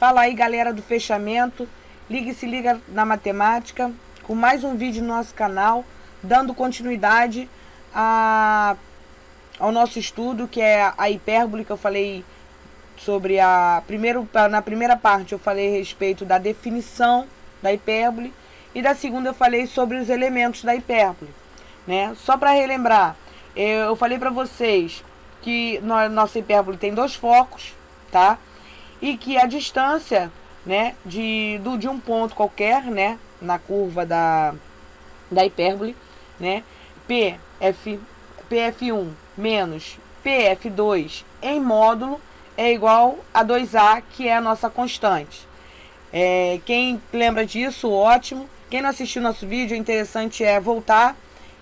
Fala aí, galera do fechamento. Liga e se liga na matemática, com mais um vídeo no nosso canal, dando continuidade ao nosso estudo, que é a hipérbole, que eu falei sobre na primeira parte eu falei a respeito da definição da hipérbole, e da segunda eu falei sobre os elementos da hipérbole, né? Só para relembrar, eu falei para vocês que nossa hipérbole tem dois focos, tá? E que a distância, né, de um ponto qualquer, né, na curva da hipérbole, né, PF1 menos PF2 em módulo é igual a 2A, que é a nossa constante. Quem lembra disso, ótimo. Quem não assistiu nosso vídeo, o interessante é voltar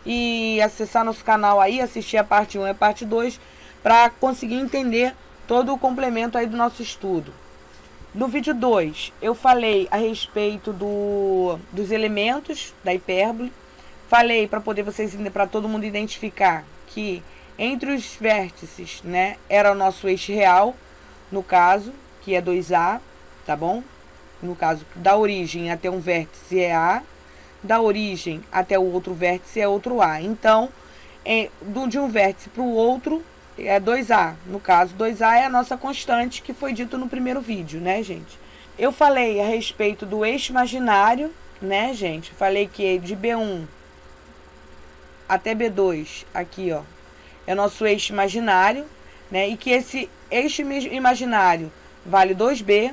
e acessar nosso canal aí, assistir a parte 1 e a parte 2, para conseguir entender todo o complemento aí do nosso estudo. No vídeo 2, eu falei a respeito dos elementos da hipérbole. Falei para todo mundo identificar que entre os vértices, né, era o nosso eixo real, no caso, que é 2A, tá bom? No caso, da origem até um vértice é A, da origem até o outro vértice é outro A. Então, de um vértice para o outro é 2A. No caso, 2A é a nossa constante, que foi dito no primeiro vídeo, né, gente? Eu falei a respeito do eixo imaginário, né, gente? Falei que de B1 até B2, aqui, ó, é nosso eixo imaginário, né? E que esse eixo imaginário vale 2B,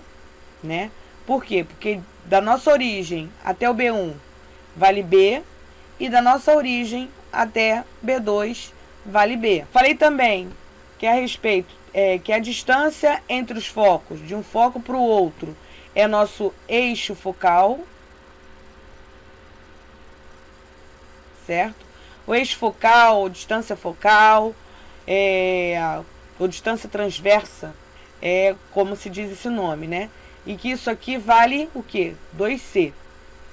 né? Por quê? Porque da nossa origem até o B1 vale B, e da nossa origem até B2 vale B. Falei também que a respeito que a distância entre os focos, de um foco para o outro, é nosso eixo focal, certo? O eixo focal, distância focal, ou distância transversa, como se diz esse nome, né? E que isso aqui vale o quê? 2C,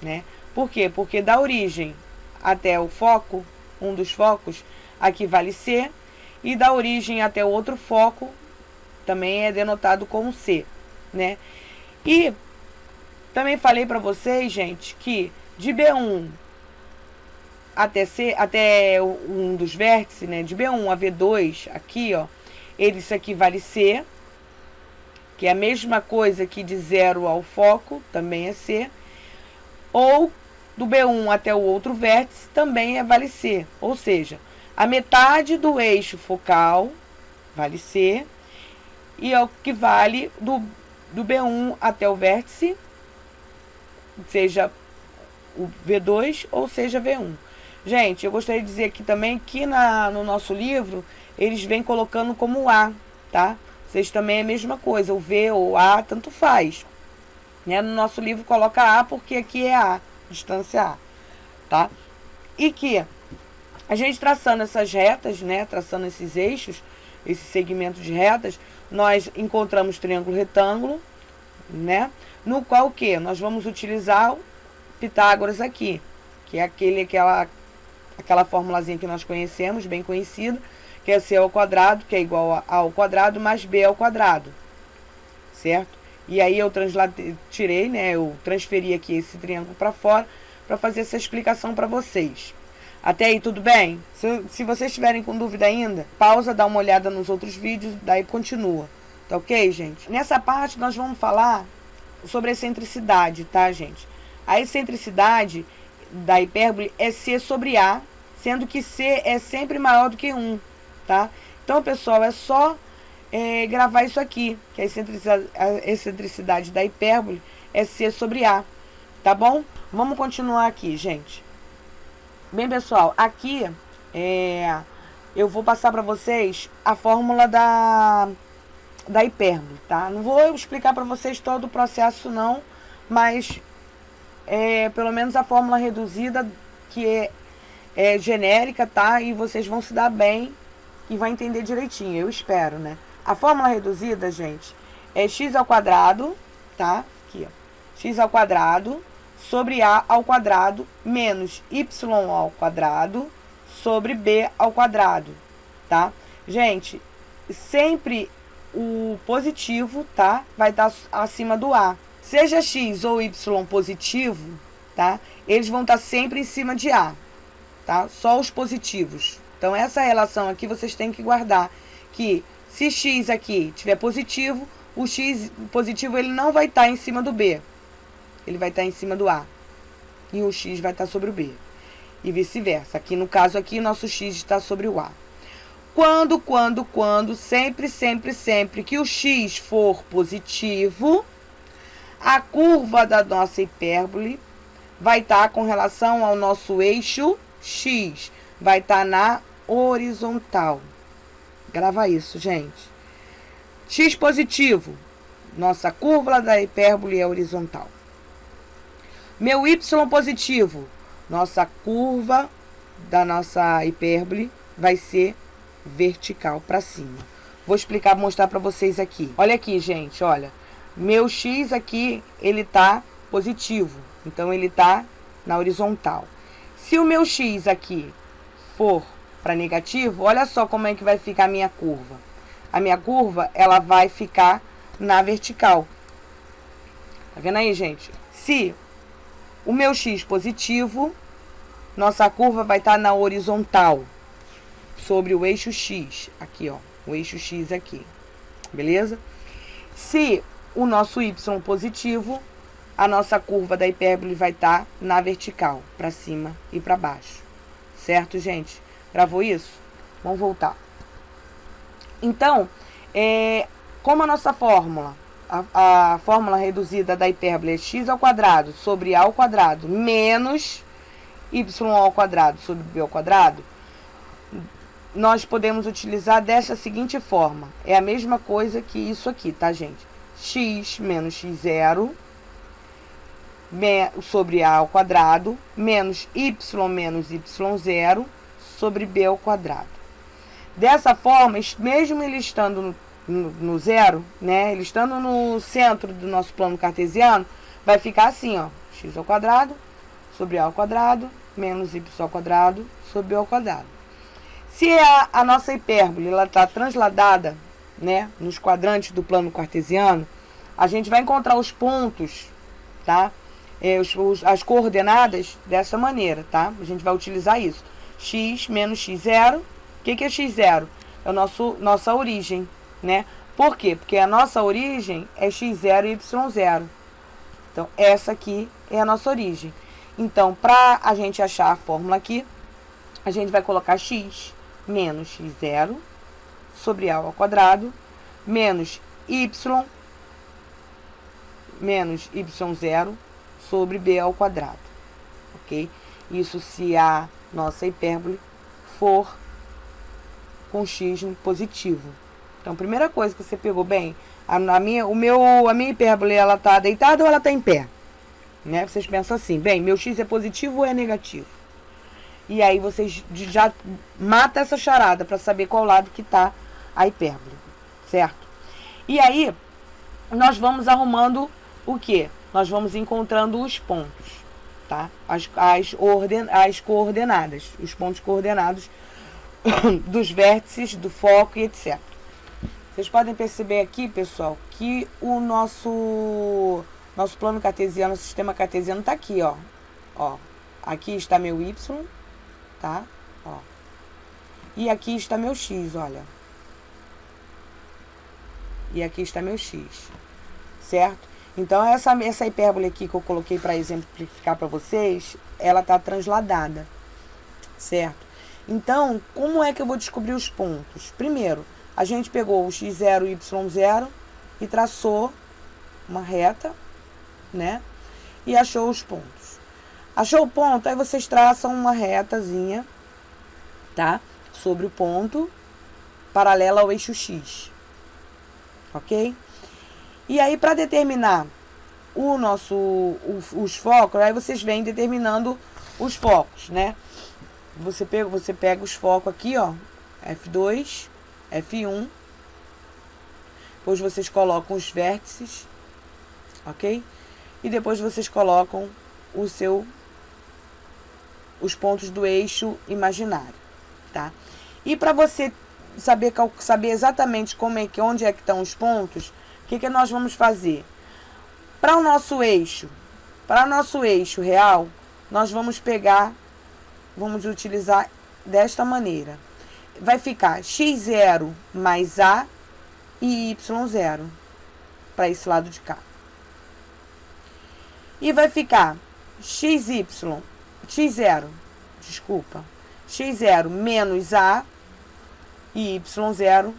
né? Por quê? Porque da origem até o foco, um dos focos, aqui vale C, e da origem até o outro foco também é denotado como C, né? E também falei para vocês, gente, que de B1 até um dos vértices, né, de B1 a V2, aqui, ó, isso aqui vale C, que é a mesma coisa que de 0 ao foco, também é C, ou do B1 até o outro vértice, também vale C, ou seja, a metade do eixo focal vale C, e é o que vale do B1 até o vértice, seja o V2 ou seja V1. Gente, eu gostaria de dizer aqui também que no nosso livro, eles vêm colocando como A, tá? Vocês também é a mesma coisa, o V ou A, tanto faz. Né? No nosso livro coloca A porque aqui é A, distância A, tá? E que a gente traçando essas retas, né? Traçando esses eixos, esse segmento de retas, nós encontramos triângulo retângulo, né? No qual o que? Nós vamos utilizar o Pitágoras aqui, que é aquela formulazinha que nós conhecemos, bem conhecida, que é C ao quadrado, que é igual a ao quadrado, mais B ao quadrado, certo? E aí eu tirei, né, eu transferi aqui esse triângulo para fora, para fazer essa explicação para vocês. Até aí, tudo bem? Se vocês estiverem com dúvida ainda, pausa, dá uma olhada nos outros vídeos, daí continua. Tá ok, gente? Nessa parte nós vamos falar sobre a excentricidade, tá, gente? A excentricidade da hipérbole é C sobre A, sendo que C é sempre maior do que 1, tá? Então, pessoal, é só gravar isso aqui, que a excentricidade da hipérbole é C sobre A, tá bom? Vamos continuar aqui, gente. Bem, pessoal, aqui eu vou passar para vocês a fórmula da hipérbole, tá? Não vou explicar para vocês todo o processo, não, mas pelo menos a fórmula reduzida, que é genérica, tá? E vocês vão se dar bem e vão entender direitinho, eu espero, né? A fórmula reduzida, gente, é x ao quadrado, tá? Aqui, ó. X ao quadrado sobre a ao quadrado menos y ao quadrado sobre b ao quadrado, tá? Gente, sempre o positivo, tá? Vai estar acima do A. Seja X ou Y positivo, tá? Eles vão estar sempre em cima de A, tá? Só os positivos. Então, essa relação aqui vocês têm que guardar, que se X aqui tiver positivo, o X positivo ele não vai estar em cima do B. Ele vai estar em cima do A. E o X vai estar sobre o B. E vice-versa. Aqui, no caso aqui, nosso X está sobre o A. Quando, sempre que o X for positivo, a curva da nossa hipérbole vai estar com relação ao nosso eixo X. Vai estar na horizontal. Grava isso, gente. X positivo. Nossa curva da hipérbole é horizontal. Meu Y positivo. Nossa curva da nossa hipérbole vai ser vertical para cima. Vou explicar, mostrar para vocês aqui. Olha aqui, gente, olha. Meu X aqui, ele tá positivo. Então, ele tá na horizontal. Se o meu X aqui for para negativo, olha só como é que vai ficar a minha curva. A minha curva, ela vai ficar na vertical. Tá vendo aí, gente? Se o meu X positivo, nossa curva vai estar na horizontal, sobre o eixo X. Aqui, ó, o eixo X aqui. Beleza? Se o nosso Y positivo, a nossa curva da hipérbole vai estar na vertical, para cima e para baixo. Certo, gente? Gravou isso? Vamos voltar. Então, como a nossa fórmula, a fórmula reduzida da hipérbole é x ao quadrado sobre a ao quadrado menos y ao quadrado sobre b ao quadrado, nós podemos utilizar dessa seguinte forma. É a mesma coisa que isso aqui, tá, gente? X menos x0 sobre a ao quadrado menos y0 sobre b ao quadrado. Dessa forma, mesmo ele estando no zero, né, ele estando no centro do nosso plano cartesiano, vai ficar assim, ó, x ao quadrado sobre a ao quadrado menos y ao quadrado sobre b ao quadrado. Se a nossa hipérbole ela está transladada, né, nos quadrantes do plano cartesiano, a gente vai encontrar os pontos, tá? As coordenadas dessa maneira, tá? A gente vai utilizar isso. X menos x0. O que é x0? É nossa origem, né? Por quê? Porque a nossa origem é x0 e y0. Então, essa aqui é a nossa origem. Então, para a gente achar a fórmula aqui, a gente vai colocar x menos x0 sobre a ao quadrado menos y0 sobre b ao quadrado, ok? Isso se a nossa hipérbole for com x positivo. Então, primeira coisa que você pegou bem, a minha hipérbole, ela tá deitada ou ela tá em pé? Né? Vocês pensam assim, bem, meu x é positivo ou é negativo? E aí vocês já matam essa charada para saber qual lado que tá a hipérbole, certo? E aí, nós vamos arrumando o quê? Nós vamos encontrando os pontos, tá? As coordenadas, os pontos coordenados dos vértices, do foco e etc. Vocês podem perceber aqui, pessoal, que o nosso plano cartesiano, o sistema cartesiano tá aqui, ó. Ó, aqui está meu y, tá? Ó. E aqui está meu x, olha. E aqui está meu x, certo? Então, essa hipérbole aqui que eu coloquei para exemplificar para vocês, ela tá transladada, certo? Então, como é que eu vou descobrir os pontos? Primeiro, a gente pegou o x0 e y0 e traçou uma reta, né? E achou os pontos. Achou o ponto, aí vocês traçam uma retazinha, tá? Sobre o ponto, paralela ao eixo x, ok? E aí, para determinar os focos, aí vocês vêm determinando os focos, né? Você pega os focos aqui, ó, F2, F1. Depois vocês colocam os vértices, ok? E depois vocês colocam os pontos do eixo imaginário, tá? E para você saber exatamente onde é que estão os pontos, o que nós vamos fazer? Para o nosso eixo real, nós vamos utilizar desta maneira. Vai ficar x0 mais a e y0 para esse lado de cá. E vai ficar x0 menos a e y0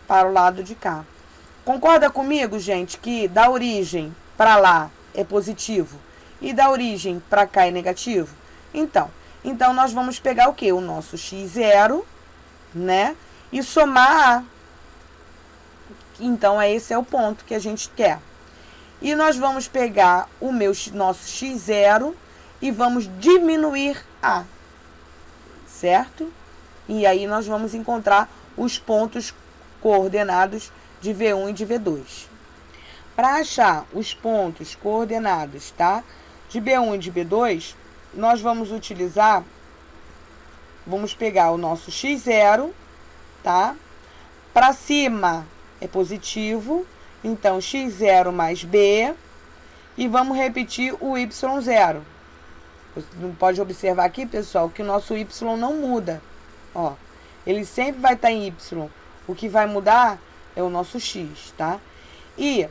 para o lado de cá. Concorda comigo, gente, que da origem para lá é positivo e da origem para cá é negativo? Então nós vamos pegar o quê? O nosso x0, né? E somar a. Então, esse é o ponto que a gente quer. E nós vamos pegar o nosso x0 e vamos diminuir a. Certo? E aí nós vamos encontrar os pontos coordenados de V1 e de V2. Para achar os pontos coordenados, tá? De B1 e de B2, nós vamos pegar o nosso x0, tá? Para cima é positivo, então x0 mais b, e vamos repetir o y0. Você pode observar aqui, pessoal, que o nosso y não muda. Ó, ele sempre vai estar em y. O que vai mudar é o nosso x, tá? E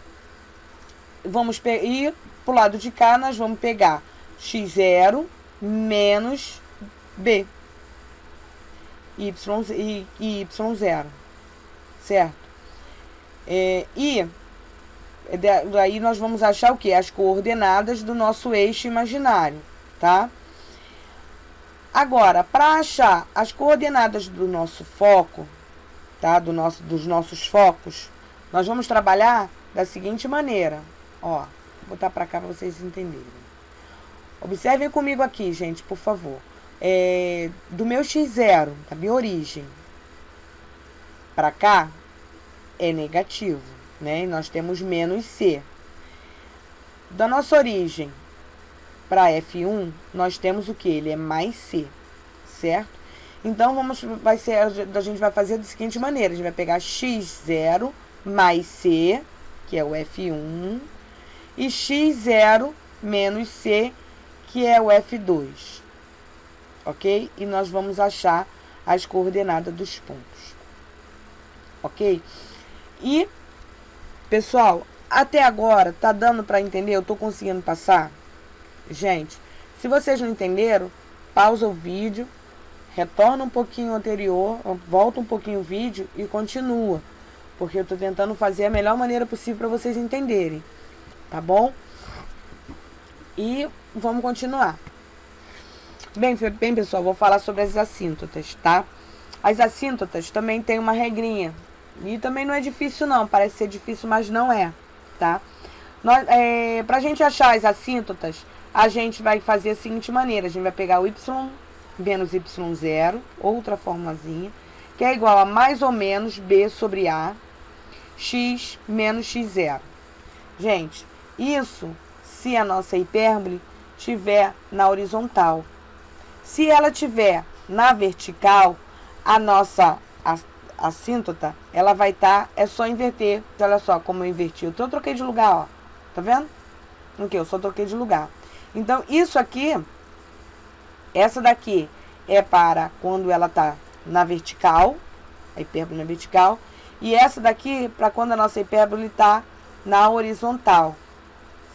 pro lado de cá, nós vamos pegar x0 menos b e y0, certo? Daí nós vamos achar o que? As coordenadas do nosso eixo imaginário, tá? Agora, para achar as coordenadas do nosso foco, tá? Dos nossos focos, nós vamos trabalhar da seguinte maneira. Ó, vou botar para cá para vocês entenderem. Observem comigo aqui, gente, por favor. Do meu x0, da minha origem, para cá, é negativo, né? E nós temos menos c. Da nossa origem para F1, nós temos o que? Ele é mais c, certo? Então, a gente vai fazer da seguinte maneira. A gente vai pegar x0 mais c, que é o F1, e x0 menos c, que é o F2. Ok? E nós vamos achar as coordenadas dos pontos. Ok? E, pessoal, até agora, tá dando para entender? Eu tô conseguindo passar? Gente, se vocês não entenderam, pausa o vídeo, retorna um pouquinho o anterior, volta um pouquinho o vídeo e continua. Porque eu tô tentando fazer a melhor maneira possível para vocês entenderem. Tá bom? E vamos continuar. Bem, pessoal, vou falar sobre as assíntotas, tá? As assíntotas também tem uma regrinha. E também não é difícil, não. Parece ser difícil, mas não é, tá? Pra gente achar as assíntotas, a gente vai fazer da seguinte maneira. A gente vai pegar o y menos y0, outra formulazinha, que é igual a mais ou menos b sobre a, x menos x0. Gente, isso se a nossa hipérbole estiver na horizontal. Se ela estiver na vertical, a nossa assíntota, ela vai estar, é só inverter. Olha só como eu inverti. Eu troquei de lugar, ó. Tá vendo? Ok, eu só troquei de lugar. Então, isso aqui, essa daqui é para quando ela tá na vertical, a hipérbole na vertical, e essa daqui para quando a nossa hipérbole tá na horizontal.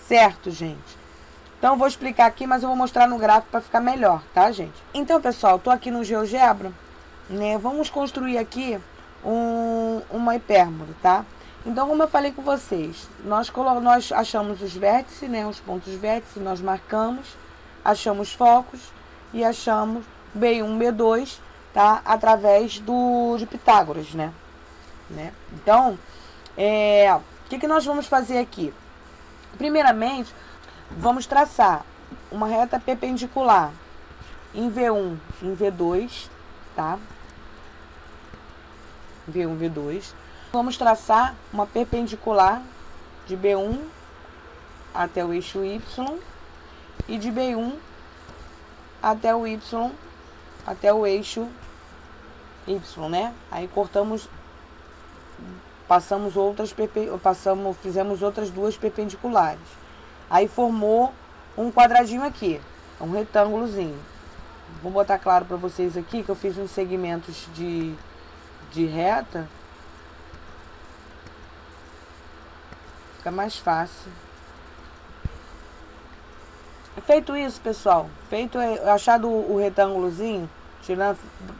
Certo, gente? Então, eu vou explicar aqui, mas eu vou mostrar no gráfico para ficar melhor, tá, gente? Então, pessoal, tô aqui no GeoGebra, né? Vamos construir aqui uma hipérbole, tá? Então, como eu falei com vocês, nós achamos os vértices, né? Os pontos vértices, nós marcamos, achamos focos e achamos B1, B2, tá? Através de Pitágoras, né? Então, o que nós vamos fazer aqui? Primeiramente, vamos traçar uma reta perpendicular em V1, em V2, tá? V1, V2. Vamos traçar uma perpendicular de B1 até o eixo Y e de B1 até o Y, até o eixo Y, né? Aí cortamos, fizemos outras duas perpendiculares. Aí formou um quadradinho aqui, um retângulozinho. Vou botar claro para vocês aqui que eu fiz uns segmentos de reta. Fica mais fácil. Feito isso, pessoal, achado o retângulozinho,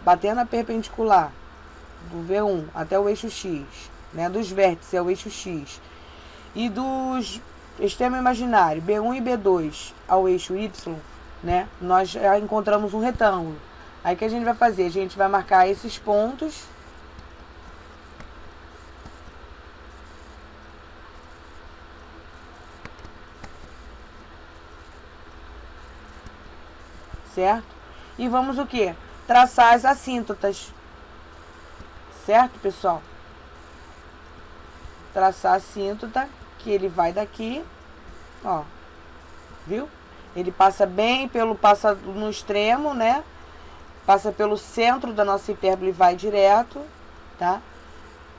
batendo a perpendicular do V1 até o eixo X, né, dos vértices é o eixo X, e dos extremo imaginário, B1 e B2 ao eixo Y, né, nós já encontramos um retângulo. Aí o que a gente vai fazer? A gente vai marcar esses pontos, certo? E vamos o quê? Traçar as assíntotas, certo, pessoal? Traçar a assíntota, que ele vai daqui, ó, viu? Ele passa passa no extremo, né? Passa pelo centro da nossa hipérbole e vai direto, tá?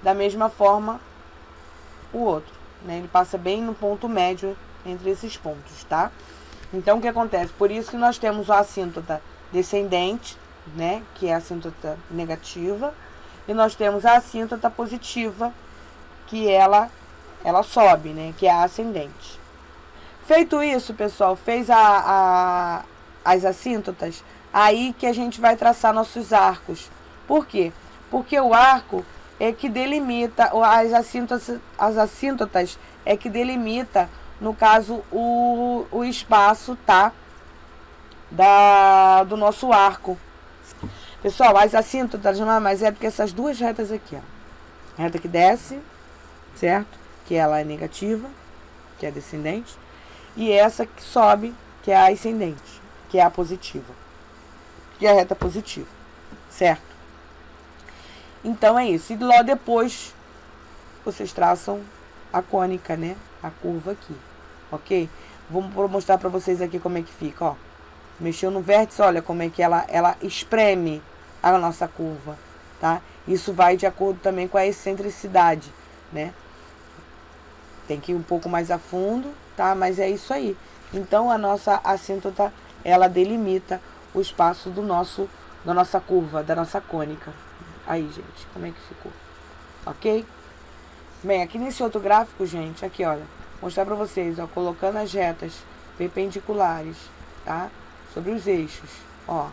Da mesma forma, o outro, né? Ele passa bem no ponto médio entre esses pontos, tá? Então, o que acontece? Por isso que nós temos a assíntota descendente, né? Que é a assíntota negativa. E nós temos a assíntota positiva, que ela sobe, né? Que é a ascendente. Feito isso, pessoal, fez as assíntotas, aí que a gente vai traçar nossos arcos. Por quê? Porque o arco é que delimita, as assíntotas é que delimita, no caso, o espaço, tá? Do nosso arco. Pessoal, as assíntotas não é mais é porque essas duas retas aqui, ó. Reta que desce, certo? Que ela é negativa, que é descendente. E essa que sobe, que é a ascendente, que é a positiva. Que é a reta positiva, certo? Então é isso. E logo depois, vocês traçam a cônica, né? A curva aqui, ok? Vou mostrar pra vocês aqui como é que fica, ó. Mexeu no vértice, olha como é que ela espreme a nossa curva, tá? Isso vai de acordo também com a excentricidade, né? Tem que ir um pouco mais a fundo, tá? Mas é isso aí. Então, a nossa assíntota, ela delimita o espaço da nossa curva, da nossa cônica. Aí, gente, como é que ficou? Ok? Bem, aqui nesse outro gráfico, gente, aqui, olha, vou mostrar pra vocês, ó, colocando as retas perpendiculares, tá? Sobre os eixos, ó.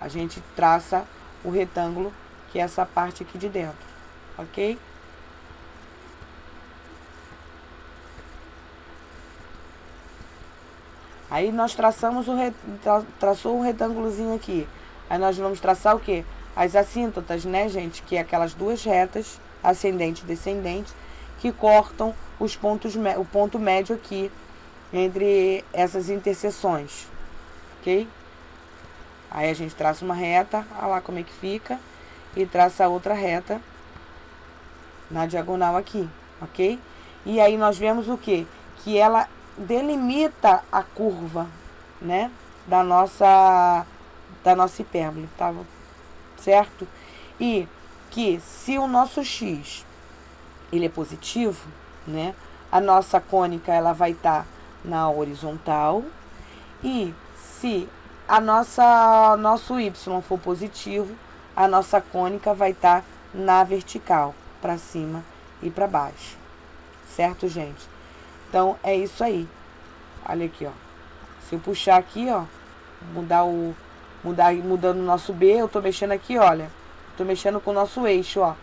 A gente traça o retângulo, que é essa parte aqui de dentro, ok? Aí nós traçamos traçou um retângulozinho aqui. Aí nós vamos traçar o quê? As assíntotas, né, gente? Que é aquelas duas retas, ascendente e descendente, que cortam o ponto médio aqui, entre essas interseções, ok? Aí a gente traça uma reta, olha lá como é que fica, e traça outra reta na diagonal aqui, ok? E aí nós vemos o quê? Que ela delimita a curva, né, da nossa hipérbole, tá? Certo? E que se o nosso x ele é positivo, né, a nossa cônica ela vai estar na horizontal, e se nosso y for positivo, a nossa cônica vai estar na vertical, para cima e para baixo, certo, gente? Então, é isso aí. Olha aqui, ó. Se eu puxar aqui, ó, mudando o nosso B, eu tô mexendo aqui, olha. Tô mexendo com o nosso eixo, ó.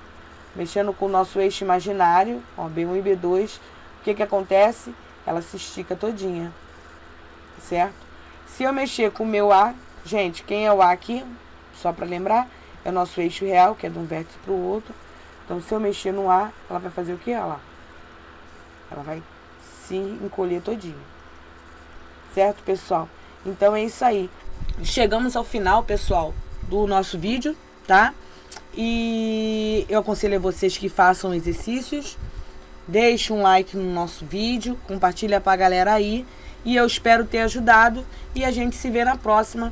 Mexendo com o nosso eixo imaginário, ó, B1 e B2. O que que acontece? Ela se estica todinha, certo? Se eu mexer com o meu A, gente, quem é o A aqui? Só pra lembrar, é o nosso eixo real, que é de um vértice pro outro. Então, se eu mexer no A, ela vai fazer o quê? Olha lá. Ela vai se encolher todinho, certo, pessoal? Então é isso aí. Chegamos ao final, pessoal, do nosso vídeo, tá? E eu aconselho a vocês que façam exercícios, deixe um like no nosso vídeo, compartilha pra galera aí, e eu espero ter ajudado, e a gente se vê na próxima.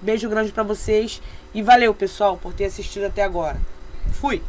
Beijo grande pra vocês e valeu, pessoal, por ter assistido até agora. Fui!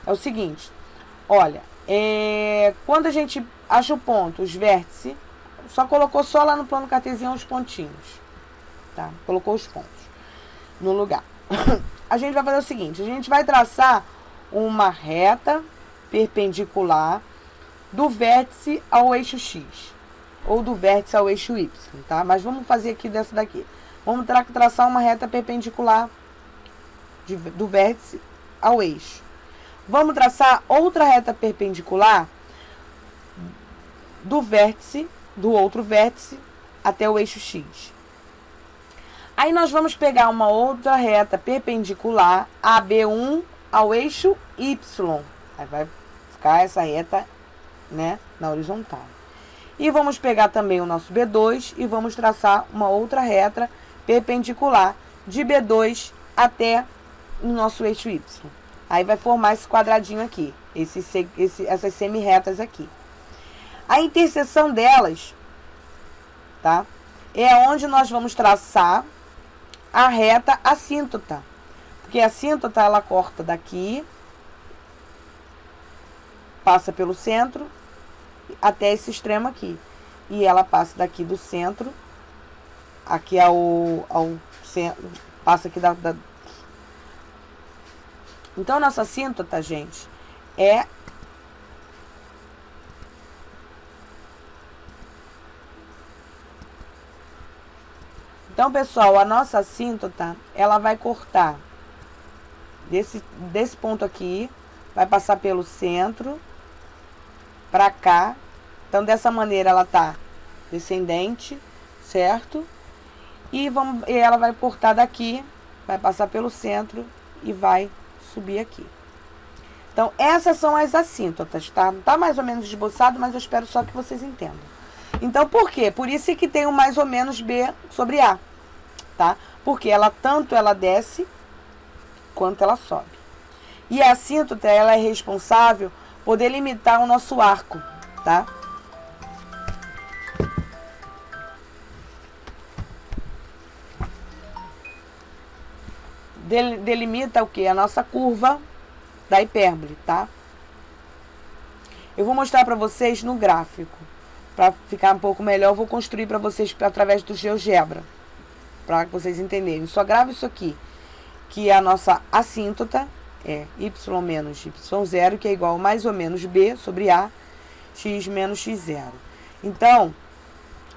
É o seguinte, olha, quando a gente acha o ponto, os vértices, colocou só lá no plano cartesiano os pontinhos, tá? Colocou os pontos no lugar. A gente vai fazer o seguinte, a gente vai traçar uma reta perpendicular do vértice ao eixo X, ou do vértice ao eixo Y, tá? Mas vamos fazer aqui dessa daqui. Vamos traçar uma reta perpendicular do vértice ao eixo. Vamos traçar outra reta perpendicular do vértice, do outro vértice, até o eixo X. Aí nós vamos pegar uma outra reta perpendicular, AB1, ao eixo Y. Aí vai ficar essa reta, né, na horizontal. E vamos pegar também o nosso B2 e vamos traçar uma outra reta perpendicular de B2 até o nosso eixo Y. Aí vai formar esse quadradinho aqui, essas semi-retas aqui. A interseção delas, tá, é onde nós vamos traçar a reta assíntota. Porque a assíntota, ela corta daqui, passa pelo centro até esse extremo aqui. E ela passa daqui do centro, aqui ao centro, passa aqui Então, nossa assíntota, gente, é Então, pessoal, a nossa assíntota, ela vai cortar desse ponto aqui, vai passar pelo centro, pra cá. Então, dessa maneira, ela tá descendente, certo? E ela vai cortar daqui, vai passar pelo centro e vai subir aqui. Então, essas são as assíntotas, tá? Não tá mais ou menos esboçado, mas eu espero só que vocês entendam. Então, por quê? Por isso é que tem o mais ou menos B sobre A, tá? Porque tanto ela desce, quanto ela sobe. E a assíntota, ela é responsável por delimitar o nosso arco, tá? Delimita o quê? A nossa curva da hipérbole, tá? Eu vou mostrar para vocês no gráfico. Para ficar um pouco melhor, eu vou construir para vocês através do GeoGebra, para vocês entenderem. Só gravo isso aqui, que é a nossa assíntota, é y menos y0, que é igual a mais ou menos b sobre a, x menos x0. Então,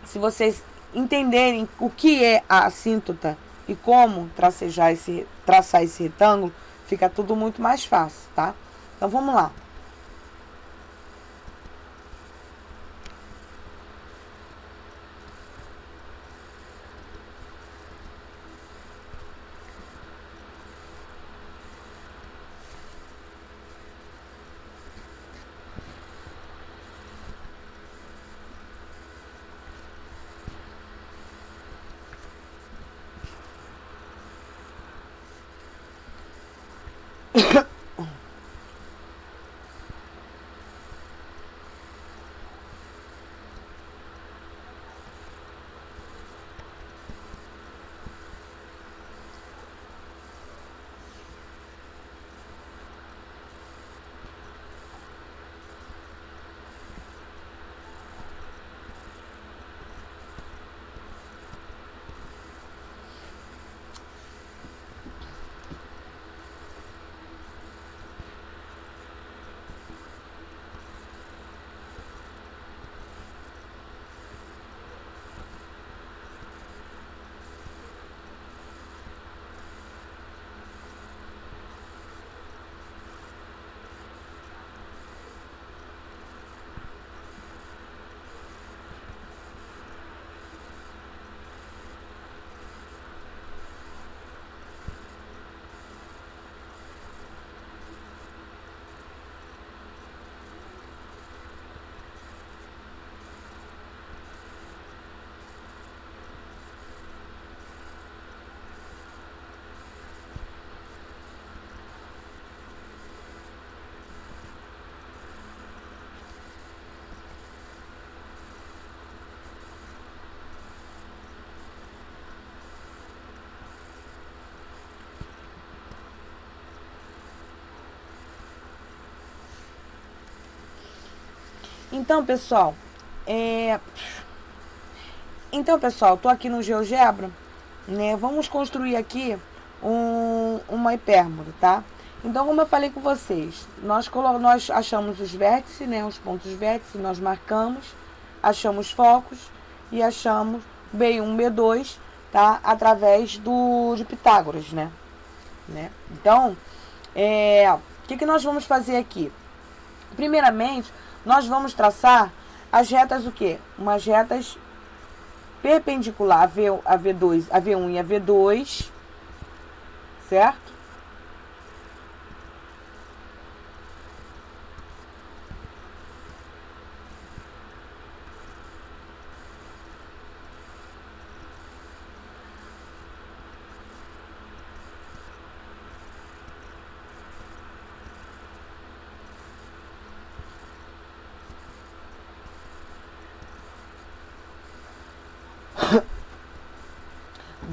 se vocês entenderem o que é a assíntota e como traçar esse retângulo, fica tudo muito mais fácil, tá? Então, vamos lá. Então, pessoal, tô aqui no GeoGebra, né? Vamos construir aqui uma hipérbole, tá? Então, como eu falei com vocês, nós achamos os vértices, né? Os pontos vértices, nós marcamos, achamos focos e achamos B1, B2, tá? Através de Pitágoras, né? Então, o que nós vamos fazer aqui? Primeiramente, nós vamos traçar as retas o quê? Umas retas perpendicular a V2, a V1 e a V2, certo?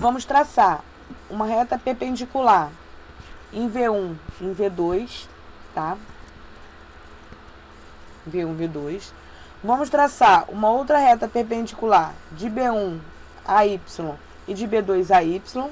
Vamos traçar uma reta perpendicular em V1, em V2, tá? V1, V2. Vamos traçar uma outra reta perpendicular de B1 a Y e de B2 a Y.